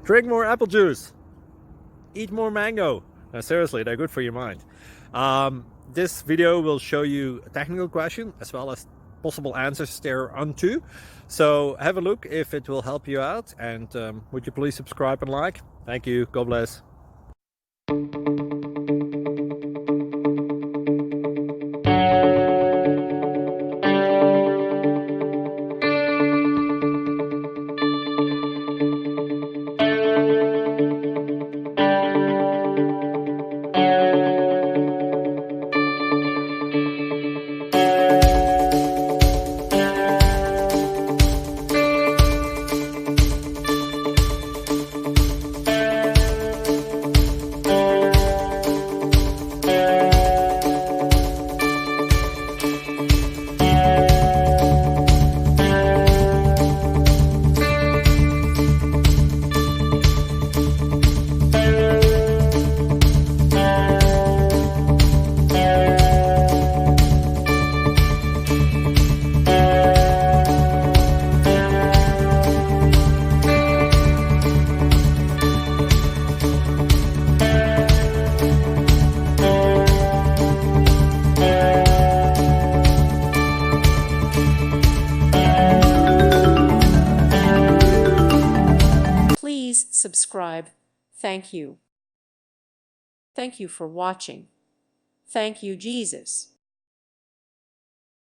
Drink more apple juice. Eat more mango. No, seriously, they're good for your mind. This video will show you a technical question as well as possible answers thereunto. So have a look if it will help you out, and would you please subscribe and like? Thank you. God bless. Please subscribe. Thank you. Thank you for watching. Thank you, Jesus.